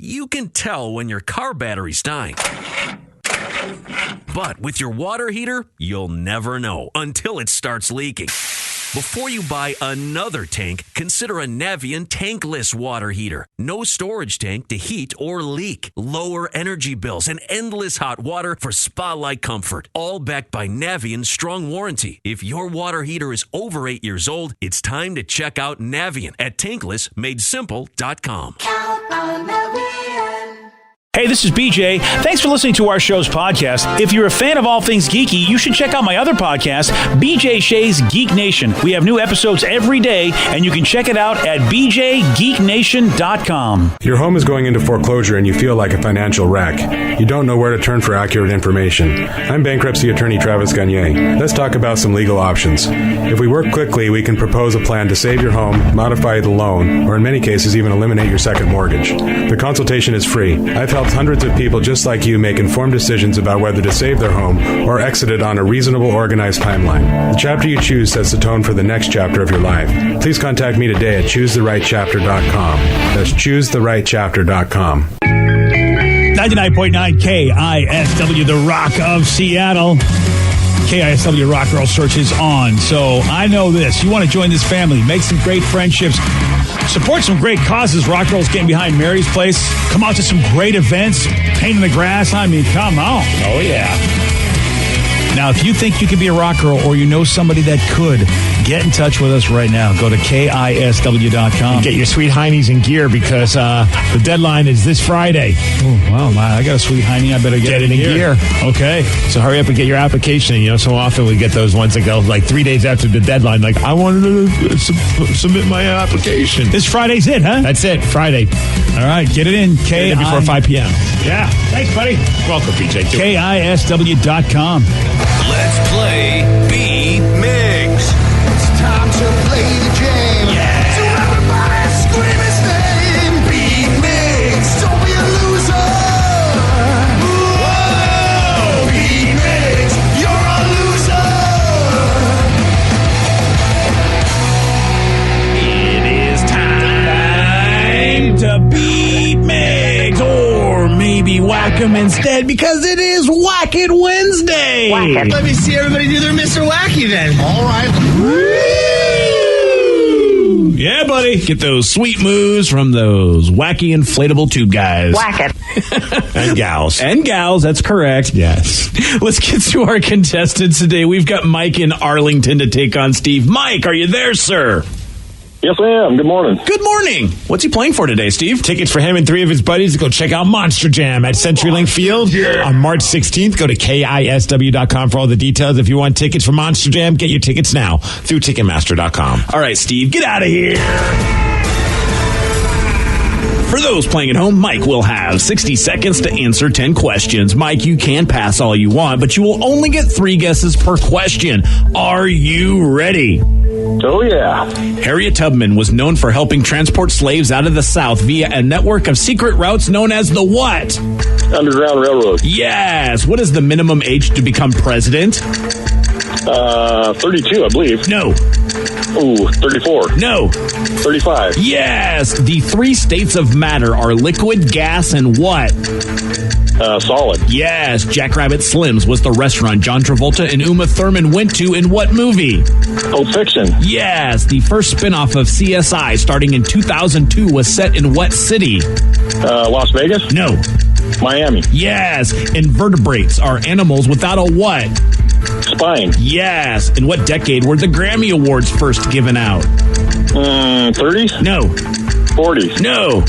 you can tell when your car battery's dying. But with your water heater, you'll never know until it starts leaking. Before you buy another tank, consider a Navien tankless water heater. No storage tank to heat or leak. Lower energy bills and endless hot water for spa-like comfort. All backed by Navien's strong warranty. If your water heater is over 8 years old, it's time to check out Navien at tanklessmadesimple.com. Count on Navien. Hey, this is BJ. Thanks for listening to our show's podcast. If you're a fan of all things geeky, you should check out my other podcast, BJ Shea's Geek Nation. We have new episodes every day, and you can check it out at bjgeeknation.com. Your home is going into foreclosure and you feel like a financial wreck. You don't know where to turn for accurate information. I'm bankruptcy attorney Travis Gagne. Let's talk about some legal options. If we work quickly, we can propose a plan to save your home, modify the loan, or in many cases even eliminate your second mortgage. The consultation is free. I've helped hundreds of people just like you make informed decisions about whether to save their home or exit it on a reasonable, organized timeline. The chapter you choose sets the tone for the next chapter of your life. Please contact me today at choosetherightchapter.com. That's choosetherightchapter.com. 99.9 KISW, the Rock of Seattle. KISW Rock Girl Search is on. So I know this. You want to join this family, make some great friendships, support some great causes. Rock Girl's getting behind Mary's Place. Come out to some great events. Painting the grass. I mean, come on. Oh, yeah. Now, if you think you could be a rock girl or you know somebody that could, get in touch with us right now. Go to KISW.com. And get your sweet heinies in gear because the deadline is this Friday. Oh, wow. I got a sweet heinie. I better get it in gear. Okay. So hurry up and get your application. You know, so often we get those ones that go like 3 days after the deadline. Like, I wanted to submit my application. This Friday's it, huh? That's it. Friday. All right. Get it in. Before 5 p.m. Yeah. Thanks, buddy. Welcome, PJ. KISW.com. Let's play Beat Migs. It's time to play the game. Yeah. So everybody scream his name. Beat Migs. Don't be a loser. Whoa. Beat Migs. You're a loser. It is time to beat Migs, or maybe whack 'em instead, because it is Whack It Wednesday. Whack it. Let me see everybody do their Mr. Wacky then. All right. Yeah, buddy. Get those sweet moves from those wacky inflatable tube guys. Whack it. And gals. And gals, that's correct. Yes. Let's get to our contestants today. We've got Mike in Arlington to take on Steve. Mike, are you there, sir? Yes, I am. Good morning. Good morning. What's he playing for today, Steve? Tickets for him and 3 of his buddies to go check out Monster Jam at CenturyLink Field on March 16th. Go to KISW.com for all the details. If you want tickets for Monster Jam, get your tickets now through Ticketmaster.com. All right, Steve, get out of here. For those playing at home, Mike will have 60 seconds to answer 10 questions. Mike, you can pass all you want, but you will only get 3 guesses per question. Are you ready? Oh, yeah. Harriet Tubman was known for helping transport slaves out of the South via a network of secret routes known as the what? Underground Railroad. Yes. What is the minimum age to become president? 32, I believe. No. Ooh, 34. No. 35. Yes. The 3 states of matter are liquid, gas, and what? Solid. Yes. Jackrabbit Slim's was the restaurant John Travolta and Uma Thurman went to in what movie? Pulp Fiction. Yes. The first spinoff of CSI starting in 2002 was set in what city? Las Vegas. No. Miami. Yes. Invertebrates are animals without a what? Spine. Yes. In what decade were the Grammy Awards first given out? 30s? No. 40s? No.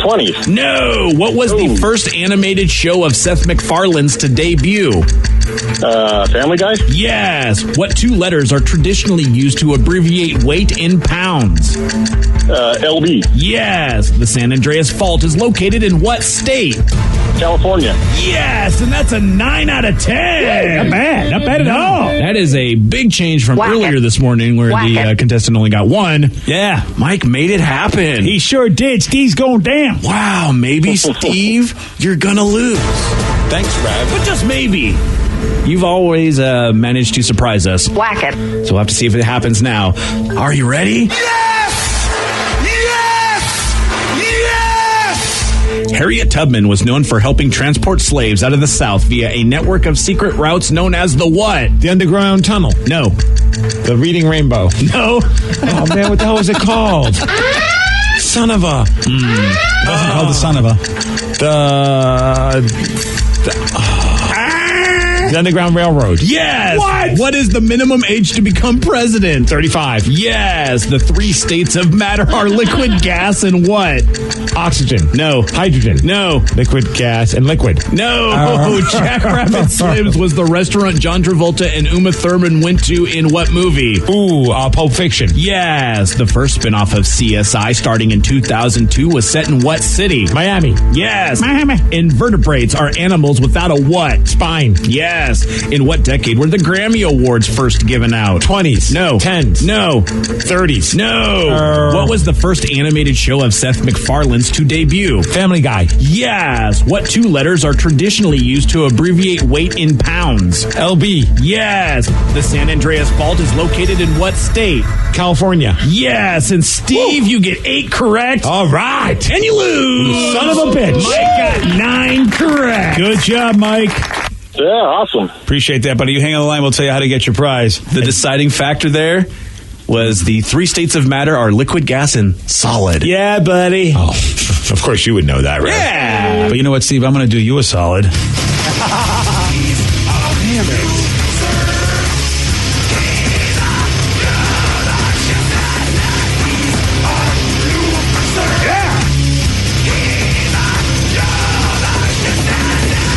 20s? No. What was the first animated show of Seth MacFarlane's to debut? Family Guy? Yes. What 2 letters are traditionally used to abbreviate weight in pounds? LB. Yes. The San Andreas Fault is located in what state? California. Yes, and that's a 9 out of 10. Not bad. Not bad at all. That is a big change from earlier this morning where the contestant only got 1. Yeah, Mike made it happen. He sure did. Steve's going down. Wow, maybe, Steve, you're going to lose. Thanks, Brad. But just maybe. You've always managed to surprise us. Whack it. So we'll have to see if it happens now. Are you ready? Yes! Yes! Yes! Harriet Tubman was known for helping transport slaves out of the South via a network of secret routes known as the what? The Underground Tunnel. No. The Reading Rainbow. No. Oh, man, what the hell was it called? Son of a... It wasn't called the son of a... The Underground Railroad. Yes. What? What is the minimum age to become president? 35. Yes. The 3 states of matter are liquid, gas, and what? Oxygen. No. Hydrogen. No. Liquid, gas, and liquid. No. Jackrabbit Slims was the restaurant John Travolta and Uma Thurman went to in what movie? Ooh, Pulp Fiction. Yes. The first spinoff of CSI starting in 2002 was set in what city? Miami. Yes. Miami. Invertebrates are animals without a what? Spine. Yes. In what decade were the Grammy Awards first given out? 20s. No. 10s. No. 30s. No. What was the first animated show of Seth MacFarlane's to debut? Family Guy. Yes. What 2 letters are traditionally used to abbreviate weight in pounds? LB. Yes. The San Andreas Fault is located in what state? California. Yes. And Steve, you get 8 correct. All right. And you lose. Son of a bitch. Mike got 9 correct. Good job, Mike. Yeah, awesome. Appreciate that, buddy. You hang on the line. We'll tell you how to get your prize. The deciding factor there was the 3 states of matter are liquid, gas, and solid. Yeah, buddy. Oh, of course you would know that, right? Yeah. But you know what, Steve? I'm going to do you a solid.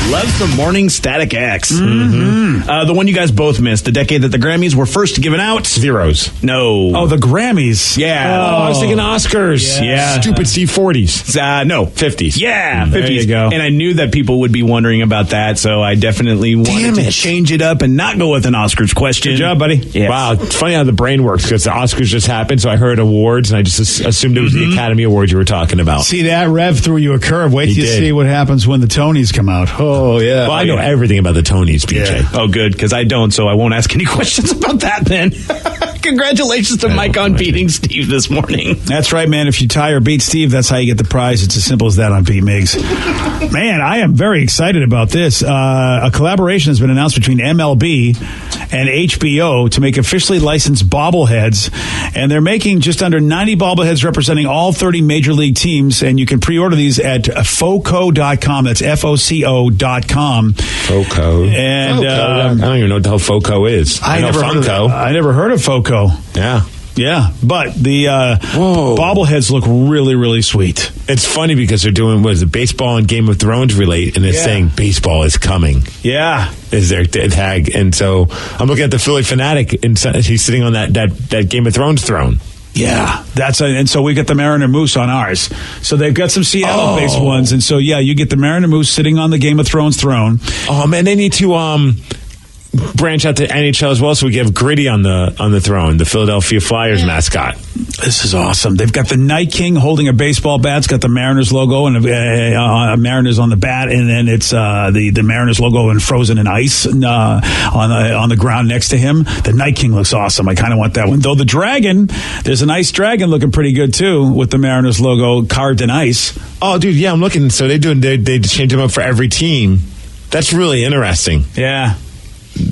Love some Morning Static X. The one you guys both missed. The decade that the Grammys were first given out. Zeros. No. Oh, the Grammys. Yeah. Oh, I was thinking Oscars. Yeah. Stupid C40s. No. 50s. Yeah, 50s. There you go. And I knew that people would be wondering about that, so I definitely wanted to change it up and not go with an Oscars question. Good job, buddy. Yes. Wow, it's funny how the brain works because the Oscars just happened, so I heard awards and I just assumed it was the Academy Awards you were talking about. See that? Rev threw you a curve. Wait till you did. see what happens when the Tonys come out. Oh, yeah. Well, I know everything about the Tonys, BJ. Yeah. Oh, good, because I don't, so I won't ask any questions about that then. Congratulations to Mike on beating Steve this morning. That's right, man. If you tie or beat Steve, that's how you get the prize. It's as simple as that on Pete Miggs. Man, I am very excited about this. A collaboration has been announced between MLB and HBO to make officially licensed bobbleheads. And they're making just under 90 bobbleheads representing all 30 major league teams. And you can pre-order these at foco.com. That's FOCO.com. Foco. And I don't even know what the hell Foco is. I know Funko. I never heard of Foco. Yeah. Yeah, but the bobbleheads look really, really sweet. It's funny because they're doing, what is it, baseball and Game of Thrones relate, and it's saying baseball is coming. Yeah. Is their tag. And so I'm looking at the Philly Fanatic, and he's sitting on that Game of Thrones throne. Yeah, and so we got the Mariner Moose on ours. So they've got some Seattle-based ones, and so you get the Mariner Moose sitting on the Game of Thrones throne. Oh man, they need to branch out to NHL as well, so we can have Gritty on the throne, the Philadelphia Flyers mascot. This is awesome. They've got the Night King holding a baseball bat. It's got the Mariners logo and Mariners on the bat, and then it's the Mariners logo and frozen in ice on the ground next to him. The Night King looks awesome. I kind of want that one. Though the dragon, there's an ice dragon looking pretty good too with the Mariners logo carved in ice. Oh, dude, yeah, I'm looking. So they change them up for every team. That's really interesting. Yeah.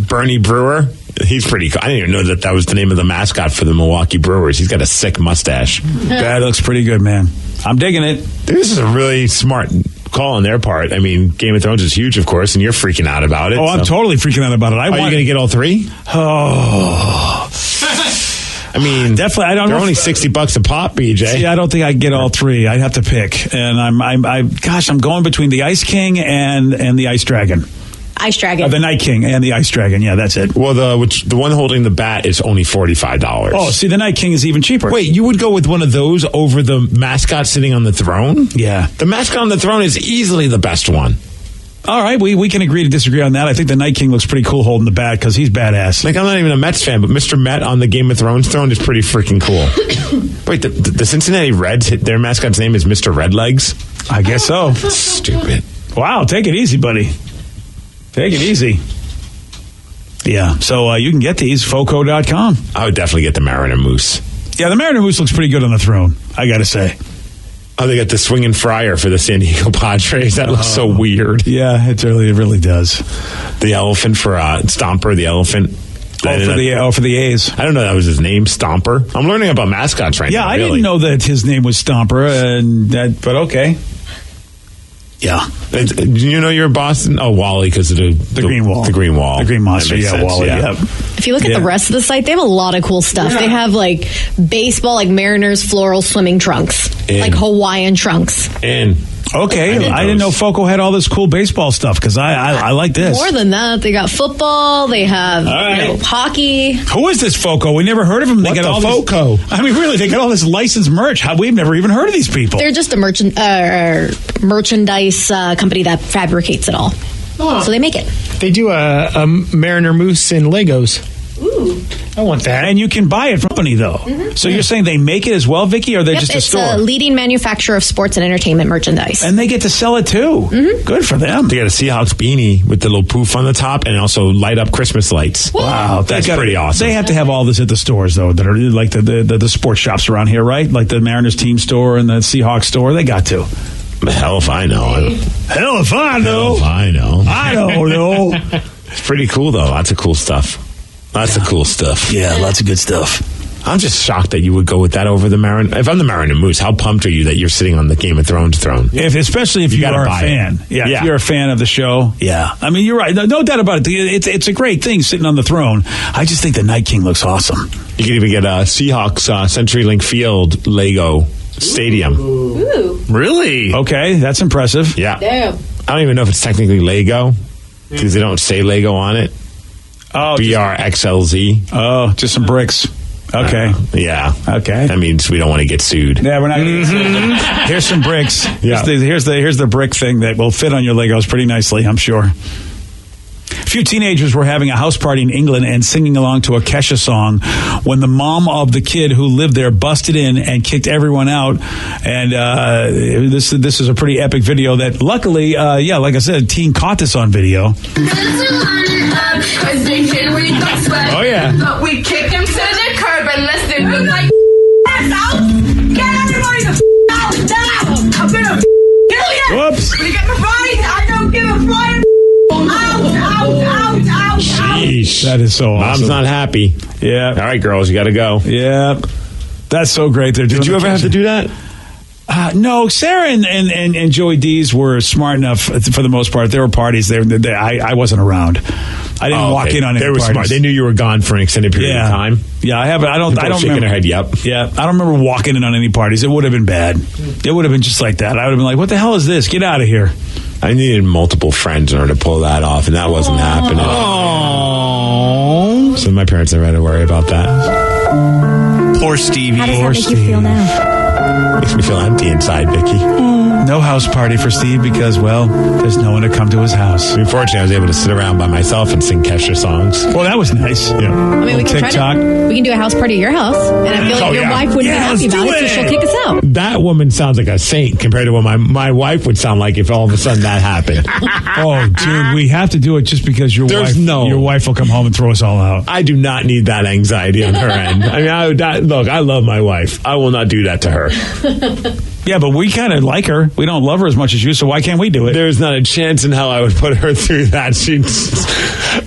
Bernie Brewer, he's pretty cool. I didn't even know that was the name of the mascot for the Milwaukee Brewers. He's got a sick mustache. That looks pretty good, man. I'm digging it. Dude, this is a really smart call on their part. I mean, Game of Thrones is huge, of course, and you're freaking out about it. Oh, I'm totally freaking out about it. Are you going to get all 3? Oh. I mean, definitely. I don't know. They're only $60 a pop, BJ. See, I don't think I can get all 3. I'd have to pick, and I'm going between the Ice King and the Ice Dragon. Ice Dragon. The Night King and the Ice Dragon. Yeah, that's it. Well, the one holding the bat is only $45. Oh, see, the Night King is even cheaper. Wait, you would go with one of those over the mascot sitting on the throne? Yeah. The mascot on the throne is easily the best one. All right, we can agree to disagree on that. I think the Night King looks pretty cool holding the bat because he's badass. Like, I'm not even a Mets fan, but Mr. Met on the Game of Thrones throne is pretty freaking cool. Wait, the Cincinnati Reds, their mascot's name is Mr. Redlegs? I guess so. Stupid. Wow, take it easy, buddy. Take it easy. Yeah, so you can get these, foco.com. I would definitely get the Mariner Moose. Yeah, the Mariner Moose looks pretty good on the throne, I got to say. Oh, they got the swinging fryer for the San Diego Padres. That looks so weird. Yeah, it really does. The elephant for Stomper, the elephant. For the A's. I don't know that was his name, Stomper. I'm learning about mascots right now. Yeah, I didn't know that his name was Stomper, but okay. Yeah. Do you know you're in Boston? Oh, Wally, because of the green wall. The green wall. The green monster, yeah, sense, Wally. Yeah. If you look at the rest of the site, they have a lot of cool stuff. Yeah. They have like baseball, like Mariners floral swimming trunks, like Hawaiian trunks. Okay, I didn't know Foco had all this cool baseball stuff because I like this. More than that, they got football. They have hockey. Who is this Foco? We never heard of him. They got all Foco? I mean, really, they got all this licensed merch. We've never even heard of these people. They're just a merchandise company that fabricates it all. Oh. So they make it. They do a Mariner Moose in Legos. Ooh. I want that. And you can buy it from company, though. Mm-hmm. So you're saying they make it as well, Vicky, or are they just a store? It's a leading manufacturer of sports and entertainment merchandise. And they get to sell it, too. Mm-hmm. Good for them. They got a Seahawks beanie with the little poof on the top and also light up Christmas lights. Wow. That's pretty awesome. They have to have all this at the stores, though, that are like the sports shops around here, right? Like the Mariners team store and the Seahawks store. They got to. Hell if I know. Hell if I know. I don't know. It's pretty cool, though. Lots of cool stuff. Lots of cool stuff. Yeah, lots of good stuff. I'm just shocked that you would go with that over the Mariner. If I'm the Mariner Moose, how pumped are you that you're sitting on the Game of Thrones throne? Especially if you are a fan. Yeah, if you're a fan of the show. Yeah. I mean, you're right. No doubt about it. It's a great thing sitting on the throne. I just think the Night King looks awesome. You can even get a Seahawks CenturyLink Field Lego Stadium. Ooh. Really? Okay, that's impressive. Yeah. Damn. I don't even know if it's technically Lego because they don't say Lego on it. Oh, BRXLZ. Oh, just some bricks. Okay. Yeah. Okay. That means we don't want to get sued. Yeah, we're not going to get sued. Here's some bricks. Yeah. Here's the brick thing that will fit on your Legos pretty nicely, I'm sure. A few teenagers were having a house party in England and singing along to a Kesha song when the mom of the kid who lived there busted in and kicked everyone out. And this is a pretty epic video that luckily, like I said, a teen caught this on video. Oh, yeah. But we kick him to the curb and listen. Look like out. Get everybody the out now. I'm gonna kill you. Whoops. When you get my body, I don't give a flying out. Sheesh. That is so awesome. Mom's not happy. Yeah. All right, girls, you got to go. Yeah. That's so great. Did you ever have to do that? No, Sarah and Joey D's were smart enough for the most part. There were parties. I wasn't around. I didn't walk in on any parties. Smart. They knew you were gone for an extended period of time. Yeah, I haven't. I don't shaking remember. Her head, yep. Yeah, I don't remember walking in on any parties. It would have been bad. It would have been just like that. I would have been like, "What the hell is this? Get out of here!" I needed multiple friends in order to pull that off, and that wasn't happening. Oh. So my parents never had to worry about that. Poor Stevie. How does that make you feel now? Makes me feel empty inside, Vicky. No house party for Steve because, well, there's no one to come to his house. Unfortunately, I was able to sit around by myself and sing Kesha songs. Well, that was nice. Yeah. I mean, we can we can do a house party at your house, and I feel like your wife wouldn't be happy about it, so she'll kick us out. That woman sounds like a saint compared to what my wife would sound like if all of a sudden that happened. Oh, dude, we have to do it just because your wife will come home and throw us all out. I do not need that anxiety on her end. I mean, look, I love my wife. I will not do that to her. Yeah, but we kind of like her. We don't love her as much as you, so why can't we do it? There's not a chance in hell I would put her through that.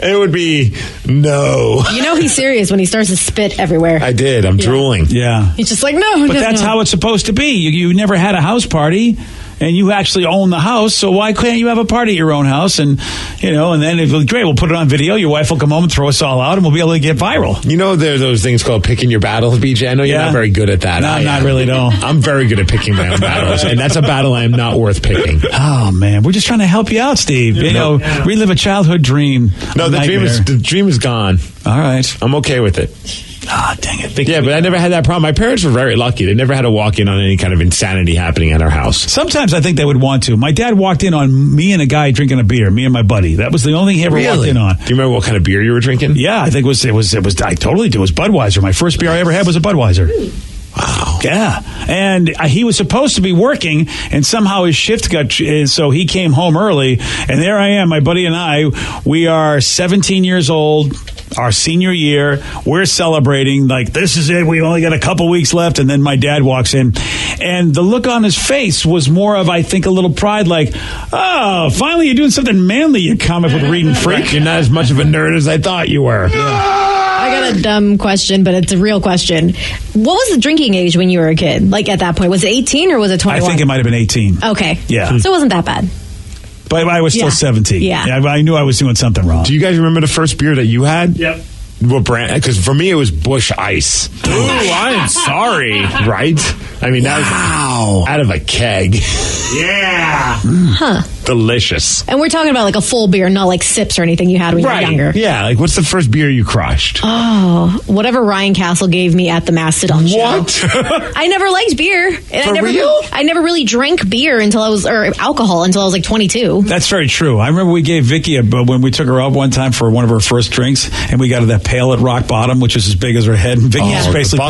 It would be no. You know he's serious when he starts to spit everywhere. I did. I'm drooling. Yeah. He's just like, no. But that's how it's supposed to be. You never had a house party. And you actually own the house, so why can't you have a party at your own house? And, and then it'll be great. We'll put it on video. Your wife will come home and throw us all out, and we'll be able to get viral. You know, there are those things called picking your battles, BJ. I know you're not very good at that. No, I'm not really, no. I'm very good at picking my own battles, and that's a battle I am not worth picking. Oh, man. We're just trying to help you out, Steve. Relive a childhood dream. No, the dream is gone. All right. I'm okay with it. Ah, dang it. Yeah, but I never had that problem. My parents were very lucky. They never had to walk in on any kind of insanity happening at our house. Sometimes I think they would want to. My dad walked in on me and a guy drinking a beer, me and my buddy. That was the only thing he ever walked in on. Do you remember what kind of beer you were drinking? Yeah, I think it was I totally do. It was Budweiser. My first beer I ever had was a Budweiser. Wow. Yeah. And he was supposed to be working, and somehow his shift got, so he came home early. And there I am, my buddy and I, we are 17 years old. our senior year. We're celebrating like this is it. We only got a couple weeks left, and then my dad walks in, and the look on his face was more of, I think, a little pride, like, oh, finally you're doing something manly. You comic book reading freak. You're not as much of a nerd as I thought you were. I got a dumb question, but it's a real question. What was the drinking age when you were a kid? Like at that point, was it 18 or was it 21? I think it might have been 18. Okay. Yeah. So it wasn't that bad. But I was still 17. Yeah. I knew I was doing something wrong. Do you guys remember the first beer that you had? Yep. What brand? Because for me, it was Busch Ice. Ooh, I'm sorry. Right? I mean, that was out of a keg. Yeah. Huh. Delicious. And we're talking about like a full beer, not like sips or anything you had when you were younger. Yeah, like what's the first beer you crushed? Oh, whatever Ryan Castle gave me at the Mastodon show. What? I never liked beer. And real? I never really drank beer or alcohol until I was like 22. That's very true. I remember we gave Vicky when we took her out one time for one of her first drinks, and we got her that pail at rock bottom, which is as big as her head. And Vicky just basically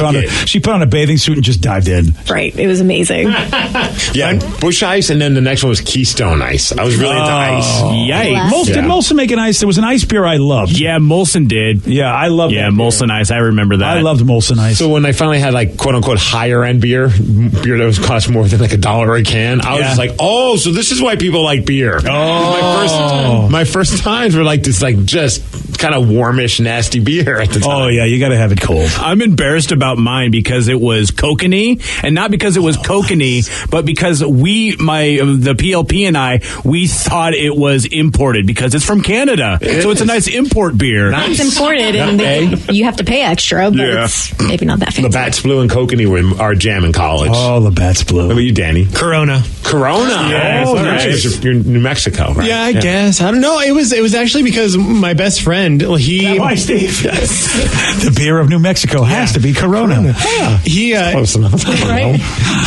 put on a bathing suit and just dived in. Right. It was amazing. Yeah, Busch Ice, and then the next one was Keystone Ice. I was really into ice. Yikes. Did Molson make an ice? There was an ice beer I loved. Yeah, Molson did. Yeah, I loved Yeah, that Molson Ice. I remember that. I loved Molson Ice. So when I finally had like quote unquote higher end beer that was cost more than like $1 a can, I was just like, oh, so this is why people like beer. Oh, my first times were like this, like just kind of warmish, nasty beer at the time. Oh yeah, you got to have it cold. I'm embarrassed about mine because it was kokanee, and not because it was kokanee, but because the PLP and I, we thought it was imported because it's from Canada. So it's a nice import beer. It's imported, and you have to pay extra, but it's maybe not that fancy. Labatt's Blue and kokanee were our jam in college. Oh, Labatt's Blue. What about you, Danny? Corona. Yeah, nice. You're New Mexico, right? Yeah, I guess. I don't know. It was actually because my best friend, Why, Steve? The beer of New Mexico has to be Corona. He Close enough. Right?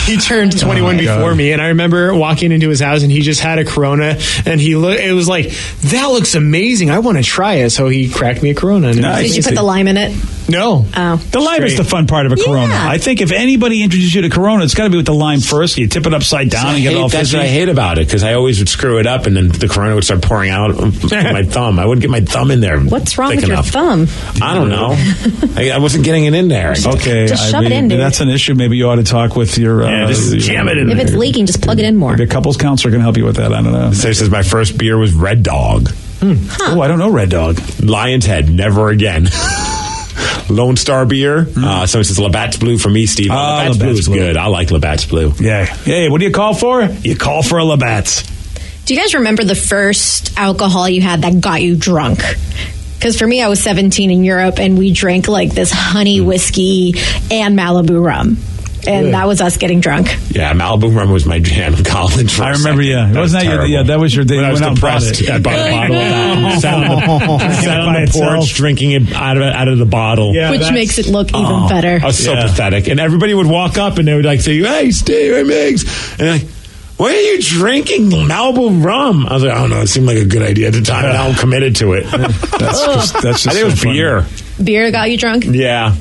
he turned 21 before me, and I remember walking into his house, and he just had a Corona, and it was like, that looks amazing. I want to try it. So he cracked me a Corona. And Did you put the lime in it? No. Oh. The lime is the fun part of a Corona. I think if anybody introduces you to Corona, it's got to be with the lime first. You tip it upside down and get it all That's fizzy. what I hate about it, because I always would screw it up, and then the Corona would start pouring out of my thumb. I wouldn't get my thumb in there. What's wrong with thick your enough. thumb? I don't know. I wasn't getting it in there. Okay, Just shove it in, dude. That's an issue. Maybe you ought to talk with your. Just jam it in If it's leaking, just plug it in more. Maybe a couples counselor can help you with that. I don't know. So it says my first beer was Red Dog. Oh, I don't know Red Dog. Lion's Head, never again. Lone Star beer. So it says Labatt's Blue for me, Steve. Labatt's Blue is good. I like Labatt's Blue. Yeah. Hey, what do you call for? You call for a Labatt's. Do you guys remember the first alcohol you had that got you drunk? Because for me, I was 17 in Europe, and we drank like this honey whiskey and Malibu rum. And that was us getting drunk. Yeah, Malibu rum was my jam in college. I remember, Wasn't that your, that was your day. When I was went out and bought depressed, it. I bought a bottle of that. Sat on the porch drinking it out of the bottle. Yeah, Which makes it look even better. I was so pathetic. And everybody would walk up and they would like say, hey, Steve, hey, Migs. And like, why are you drinking Malibu rum? I was like, I don't know. It seemed like a good idea at the time. And now I'm committed to it. That's just I think it was so funny. beer. Beer got you drunk? Yeah.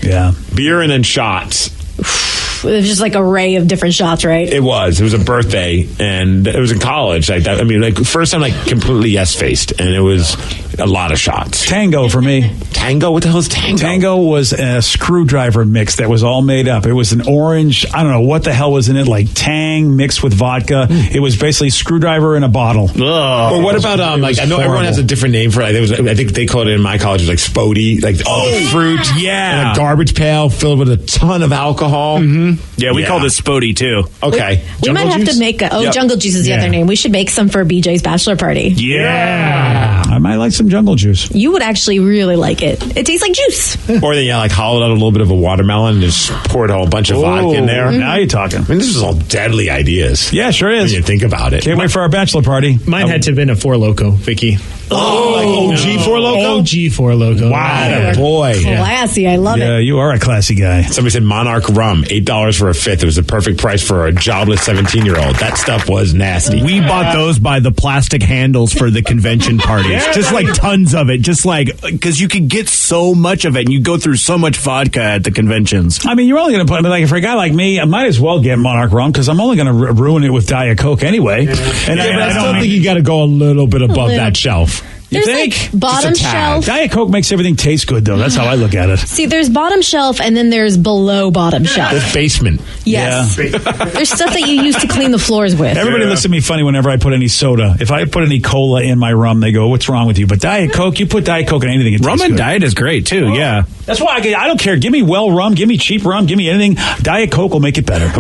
Yeah. Beer and then shots. It was just like a array of different shots, right? It was. It was a birthday, and it was in college. First time, completely yes-faced, and it was a lot of shots. Tango for me. Tango? What the hell is Tango? Tango was a screwdriver mix that was all made up. It was an orange, I don't know what the hell was in it, like Tang mixed with vodka. It was basically screwdriver in a bottle. Or what about, I know everyone has a different name for it. I think they called it in my college, it was like Spodey, like all the fruit. Yeah. And a garbage pail filled with a ton of alcohol. Mm-hmm. Yeah, we called it Spodey, too. Okay. We might have to make Jungle Juice is the other name. We should make some for BJ's bachelor party. Yeah. I might like some Jungle Juice. You would actually really like it. It tastes like juice. Or then, hollowed out a little bit of a watermelon and just poured a whole bunch of vodka in there. Now you're talking. I mean, this is all deadly ideas. Yeah, sure is. When you think about it. Can't wait for our bachelor party. Mine had to have been a Four Loco, Vicky. OG Four Loco? OG Four Loco. Wow, boy. Classy. I love Yeah, it. you are a classy guy. Somebody said Monarch rum, $8 for a fifth. It was the perfect price for a jobless 17-year-old. That stuff was nasty. We bought those by the plastic handles for the convention parties. Just like tons of it. Just because you could get so much of it and you go through so much vodka at the conventions. I mean, you're only going to put, for a guy like me, I might as well get Monarch rum because I'm only going to ruin it with Diet Coke anyway. And I still think you got to go a little bit above that shelf. You There's think? like bottom Just a tad. shelf. Diet Coke makes everything taste good, though. That's how I look at it. See, there's bottom shelf and then there's below bottom shelf. This basement. Yes. There's stuff that you use to clean the floors with. Everybody looks at me funny whenever I put any soda. If I put any cola in my rum, they go, "What's wrong with you?" But Diet Coke, you put Diet Coke in anything, it Rum tastes and good. diet is great too. Yeah. That's why I don't care. Give me well rum, give me cheap rum, give me anything. Diet Coke will make it better.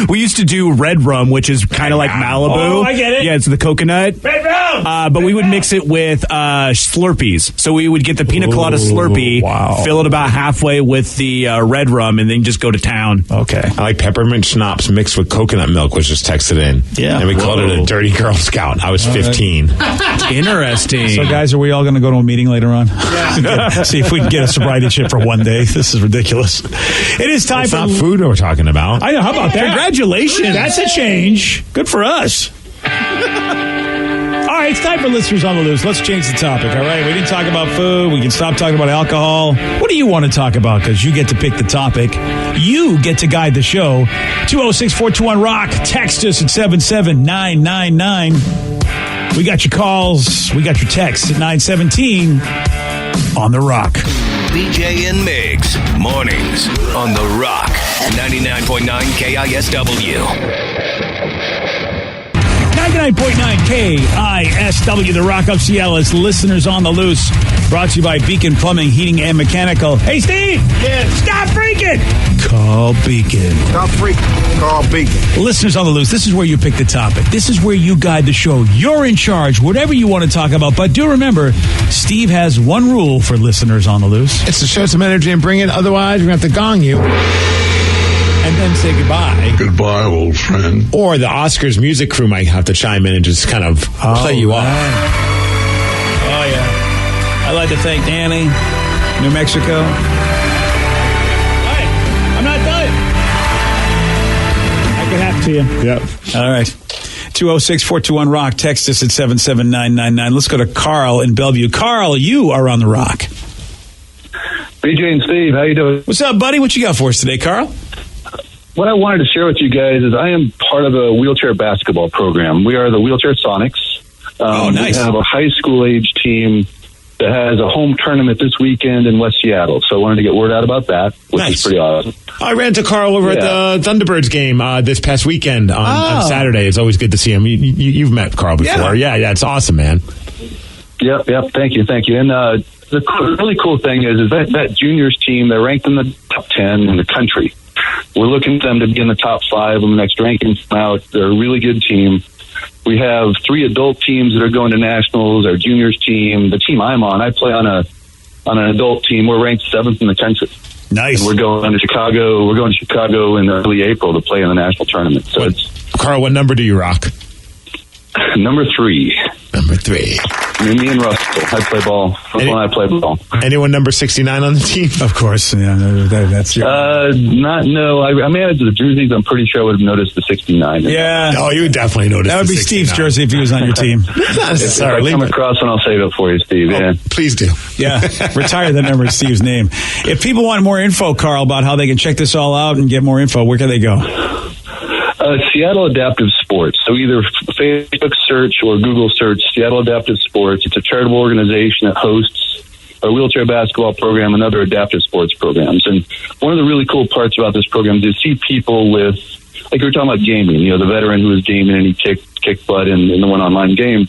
We used to do red rum, which is kind of like Malibu. Oh, I get it. Yeah, it's the coconut. Red rum! But we would mix it with Slurpees. So we would get the pina colada Slurpee, wow. fill it about halfway with the red rum, and then just go to town. Okay. I like peppermint schnapps mixed with coconut milk, was just texted in. Yeah. And we called it a dirty Girl Scout. I was 15. Interesting. So, guys, are we all going to go to a meeting later on? Yeah. See if we can get a sobriety chip for one day. This is ridiculous. It is time It's for... not food we're talking about. I know. How about that? Congratulations. That's a change. Good for us. All right, it's time for Listeners on the Loose. Let's change the topic, all right? We didn't talk about food. We can stop talking about alcohol. What do you want to talk about? Because you get to pick the topic. You get to guide the show. 206-421-ROCK. Text us at 77999. We got your calls. We got your texts at 917 on The Rock. BJ and Migs, mornings on The Rock, 99.9 KISW. 99.9 KISW, The Rock of Seattle. It's Listeners on the Loose. Brought to you by Beacon Plumbing, Heating, and Mechanical. Hey, Steve! Yeah. Stop freaking! Call Beacon. Stop freaking. Call Beacon. Listeners on the Loose, this is where you pick the topic. This is where you guide the show. You're in charge, whatever you want to talk about. But do remember, Steve has one rule for Listeners on the Loose. It's to show some energy and bring it. Otherwise, we're going to have to gong you. And then say goodbye. Goodbye, old friend. Or the Oscars music crew might have to chime in and just kind of play you off. Oh, yeah. I'd like to thank Danny, New Mexico. Hi, I'm not done. I could happen to you. Yep. All right. 206-421-ROCK. Text us at 77999. Let's go to Carl in Bellevue. Carl, you are on The Rock. BJ and Steve, how you doing? What's up, buddy? What you got for us today, Carl? What I wanted to share with you guys is I am part of a wheelchair basketball program. We are the Wheelchair Sonics. Oh, nice. We have a high school age team that has a home tournament this weekend in West Seattle. So I wanted to get word out about that, which is pretty awesome. I ran to Carl over at the Thunderbirds game this past weekend on Saturday. It's always good to see him. You've met Carl before. Yeah, it's awesome, man. Yep. Thank you. And the really cool thing is that juniors team, they're ranked in the top 10 in the country. We're looking for them to be in the top 5 when the next rankings come out. They're a really good team. We have 3 adult teams that are going to nationals. Our juniors team, the team I'm on, I play on an adult team. We're ranked 7th in the country. Nice. And we're going to Chicago. We're going to Chicago in early April to play in the national tournament. So Carl, what number do you rock? Number 3. Number 3. Me and Russell. I play ball. Russell and I play ball. Anyone number 69 on the team? Of course. Yeah, that's your... I managed the jerseys. I'm pretty sure I would have noticed the 69. Yeah. Oh, you would definitely notice. That would be 69. Steve's jersey if he was on your team. If I come across one, I'll save it for you, Steve. Yeah. Please do. Yeah. Retire that number of Steve's name. If people want more info, Carl, about how they can check this all out and get more info, where can they go? Seattle Adaptive Sports. So either Facebook search or Google search Seattle Adaptive Sports. It's a charitable organization that hosts a wheelchair basketball program and other adaptive sports programs. And one of the really cool parts about this program is to see people with, like we were talking about gaming, the veteran who was gaming and he kicked butt in the one online game.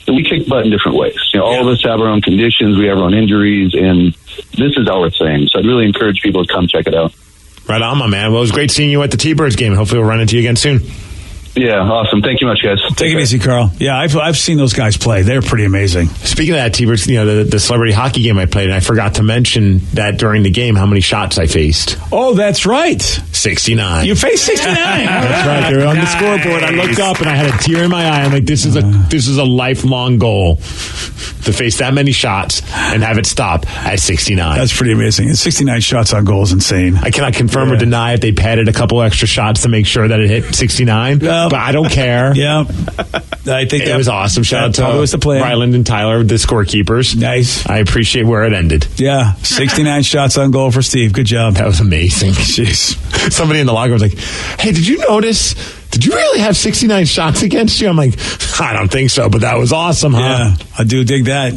We kick butt in different ways. All of us have our own conditions. We have our own injuries, and this is our thing. So I'd really encourage people to come check it out. Right on, my man. Well, it was great seeing you at the T-Birds game. Hopefully we'll run into you again soon. Yeah, awesome. Thank you much, guys. Take it easy, Carl. Yeah, I've seen those guys play. They're pretty amazing. Speaking of that, T-Birds, the celebrity hockey game I played, and I forgot to mention that during the game how many shots I faced. Oh, that's right. 69. You faced 69. That's right. They were on the scoreboard. I looked up and I had a tear in my eye. I'm like, this is a lifelong goal to face that many shots and have it stop at 69. That's pretty amazing. And 69 shots on goal is insane. I cannot confirm or deny if they padded a couple extra shots to make sure that it hit 69. Well, Yeah. But I don't care. Yeah. I think It was awesome. Shout out to probably was the plan. Ryland and Tyler, the scorekeepers. Nice. I appreciate where it ended. Yeah. 69 shots on goal for Steve. Good job. That was amazing. Jeez. Somebody in the locker was like, hey, did you notice? Did you really have 69 shots against you? I'm like, I don't think so, but that was awesome, huh? Yeah. I do dig that.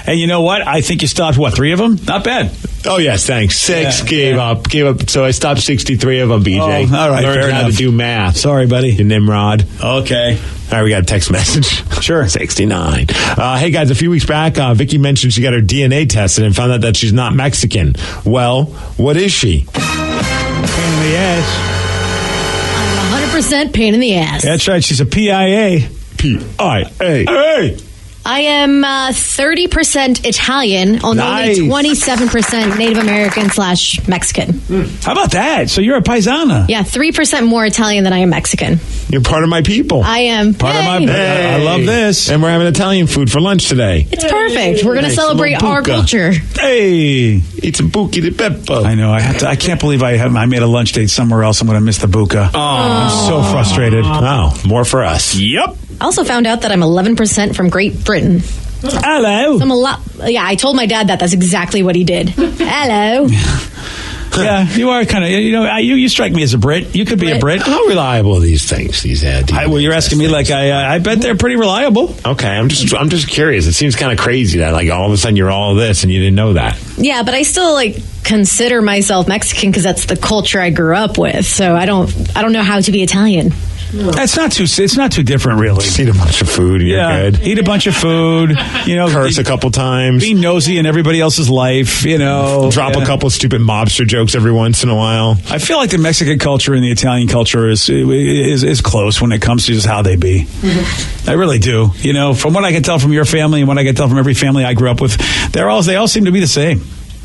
And you know what? I think you stopped, 3 of them? Not bad. Oh, yes, thanks. 6, gave up. So I stopped 63 of them, BJ. Oh, all right, Learned fair how enough. to do math. Sorry, buddy. You Nimrod. Okay. All right, we got a text message. Sure. 69. Hey, guys, a few weeks back, Vicky mentioned she got her DNA tested and found out that she's not Mexican. Well, what is she? Pain in the ass. 100% pain in the ass. That's right. She's a PIA. PIA. Hey. I am 30% Italian, only Nice. 27% Native American / Mexican. How about that? So you're a paisana. Yeah, 3% more Italian than I am Mexican. You're part of my people. I am. Part of my... Yay. I love this. And we're having Italian food for lunch today. It's perfect. We're going to Nice. celebrate Little our buca. culture. Hey. Eat some buchi di peppo. I know. I can't believe I made a lunch date somewhere else. I'm going to miss the buca. I'm so frustrated. Wow, more for us. Yep. I also found out that I'm 11% from Great Britain. Hello. I'm a lot. Yeah, I told my dad that. That's exactly what he did. Hello. Yeah, you are kind of, you strike me as a Brit. You could be a Brit. How reliable are these things? Well, you're asking me like I bet they're pretty reliable. Okay, I'm just curious. It seems kind of crazy that like all of a sudden you're all this and you didn't know that. Yeah, but I still consider myself Mexican because that's the culture I grew up with. So I don't know how to be Italian. It's not too different, really. Just eat a bunch of food and you're good. Eat a bunch of food. Curse a couple times. Be nosy in everybody else's life. Drop a couple stupid mobster jokes every once in a while. I feel like the Mexican culture and the Italian culture is close when it comes to just how they be. I really do. From what I can tell from your family and what I can tell from every family I grew up with, they all seem to be the same.